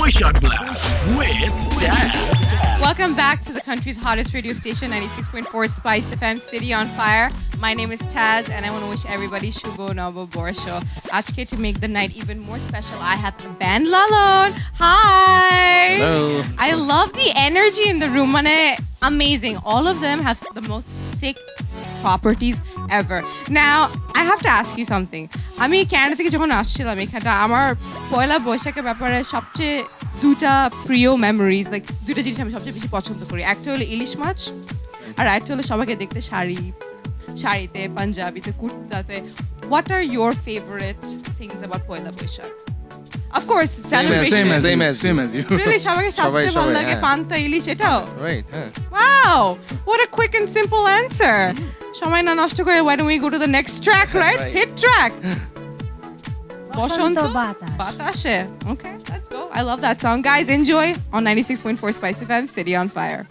Boishak Blast with Dad. Welcome back to the country's hottest radio station, 96.4 Spice FM, City on Fire. My name is Taz, and I want to wish everybody Shubho Nobo Borsho. Ajke, to make the night even more special, I have the band Lalon. Hi! Hello. I love the energy in the room. Mane, amazing. All of them have the most sick properties ever. Now, I have to ask you something. আমি Canada থেকে যখন আসছিলাম এখানটা আমার পয়লা বৈশাখের ব্যাপারে সবচেয়ে দুটা প্রিয় মেমোরিজ লাইক দুটো জিনিস আমি সবচেয়ে বেশি পছন্দ করি একটা হলো ইলিশ মাছ আর একটা হলো সবাইকে দেখতে শাড়িতে পাঞ্জাবিতে কুর্তাতে what are your favourite things about Poila Boishakh Of course, celebration. Same as you. Really, সবাইকে সাজতে ভালো লাগে পান্তা ইলিশ এটাও Right, huh? Wow, what a quick and simple answer. সময় না নষ্ট করে why don't we go to the next track, right? Hit track. বসন্ত বাতাসে. Okay, let's go. I love that song. Guys, enjoy on 96.4 Spice FM, City on Fire.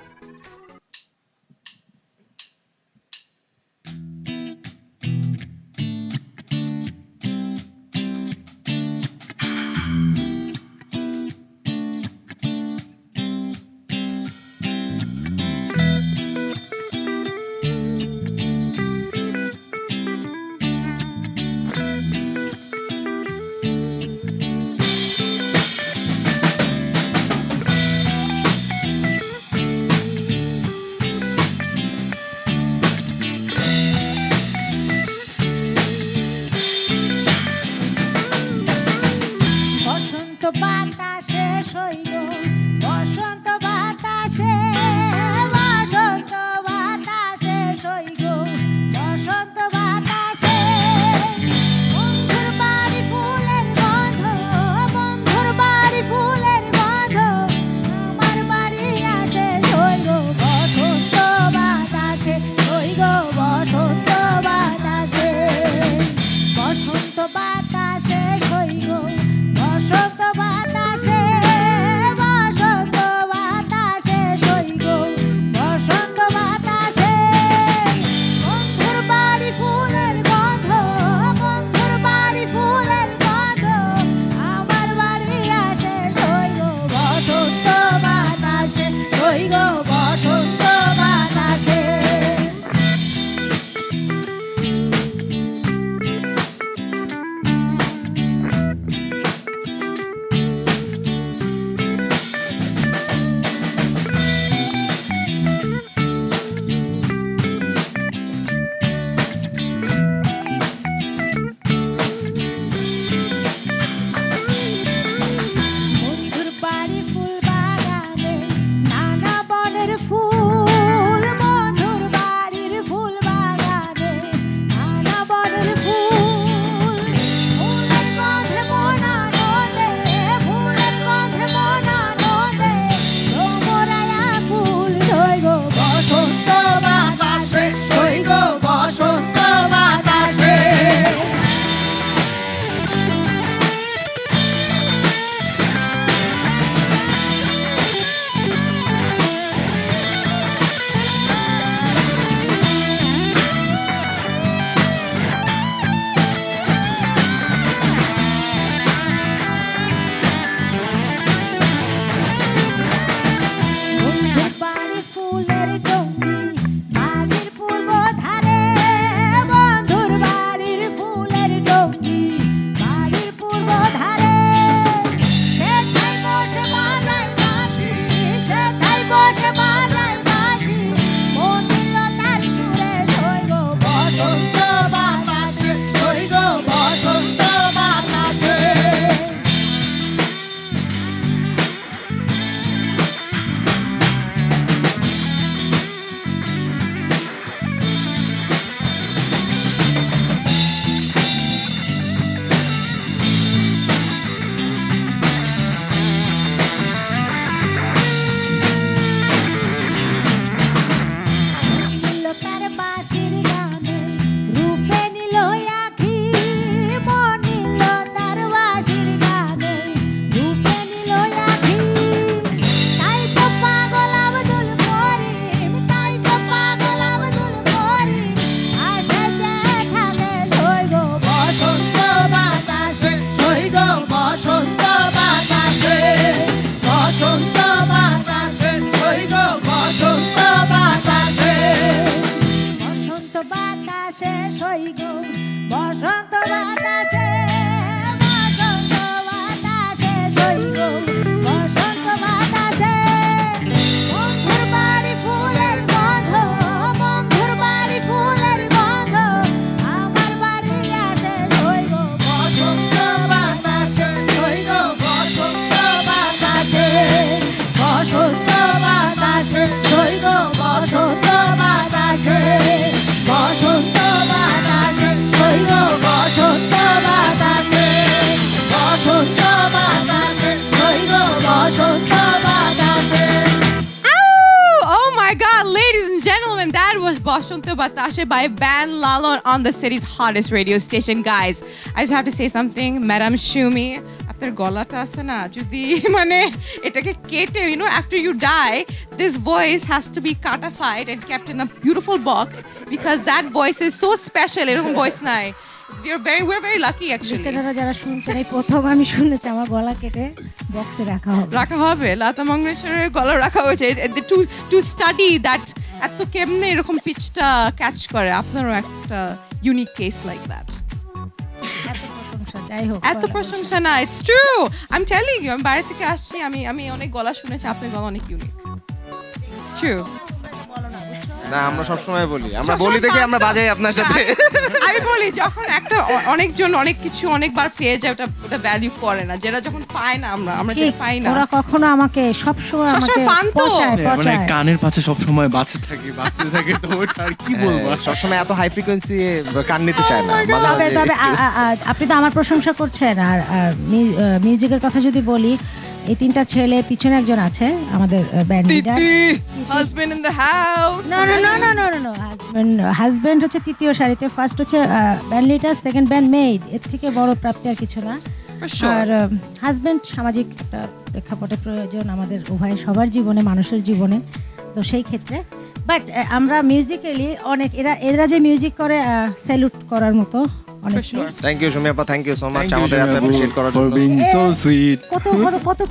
বসন্ত বাতাসে রইল বসন্ত বাতাসে Oh my God, ladies and gentlemen, that was Bashonto Batashe by Ban Lalon on the city's hottest radio station. Guys, I just have to say something. Madam Shumi, আপনার গলাটা আছে না যদি মানে এটাকে কেটে after you die, this voice has to be cutified and kept in a beautiful box because that voice is so special. এরকম voice নাই. We're very lucky actually. লিসেনাররা যারা শুনছেন এই প্রথম আমি শুনেছি আমার গলা কেটে বক্সে রাখা হবে লতা মঙ্গেশকরের গলা রাখা হয়েছে টু স্টাডি দ্যাট এত কেমনে এরকম পিচটা ক্যাচ করে আপনারও একটা ইউনিক কেস লাইক দ্যাট এত প্রশংসা যাই হোক এত প্রশংসা না it's true I am telling you আমি বাইরে থেকে আসছি আমি অনেক গলা শুনেছি আপনার গলা অনেক ইউনিক ইটস ট্রু না আমরা সবসময় বলি আমরা বলি দেখি আমরা বাজাই আপনার সাথে আমি বলি যখন একটা অনেকজন অনেক কিছু অনেকবার পেয়ে যায় ওটা ভ্যালু করে না যেটা যখন পায় না আমরা যেটা পাই না ওরা কখনো আমাকে সবসময় আমাকে পান তো। মানে পচায় কানের পাশে সব সময় বাঁচতে থাকে তো ওটা আর কি বলবো সবসময় এত হাই ফ্রিকোয়েন্সি কান নিতে চায় না মাঝে তবে মাঝে তবে আপনি তো আমার প্রশংসা করছেন আর মিউজিকের কথা যদি বলি এই তিনটা ছেলে পিছনে একজন আছে আমাদের band leader husband in the house husband হচ্ছে তৃতীয় সারিতে ফার্স্ট হচ্ছে band leader second band made এর থেকে বড় প্রাপ্তি আর কিছু না আর হাজবেন্ড সামাজিক একটা প্রেক্ষাপটে প্রয়োজন আমাদের উভয় সবার জীবনে মানুষের জীবনে তো সেই ক্ষেত্রে বাট আমরা মিউজিক্যালি অনেক এরা যে মিউজিক করে স্যালুট করার মতো honestly থ্যাংক ইউ সুমি আপা থ্যাংক ইউ সো মাচ আমাদের এত অ্যাপ্রিশিয়েট করার ফর জন্য বিং সো সুইট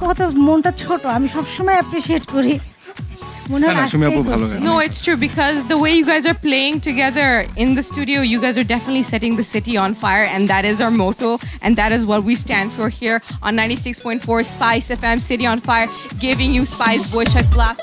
কত মনটা ছোট আমি সবসময় অ্যাপ্রিশিয়েট করি মনে হয় না, সুমি আপু আজকেই ভালো করছি। গান। No, it's true because the way you guys are playing together in the studio, you guys are definitely setting the city on fire, and that is our motto, and that is what we stand for here on 96.4 Spice FM, City on Fire, giving you Spice Boyshak Blast.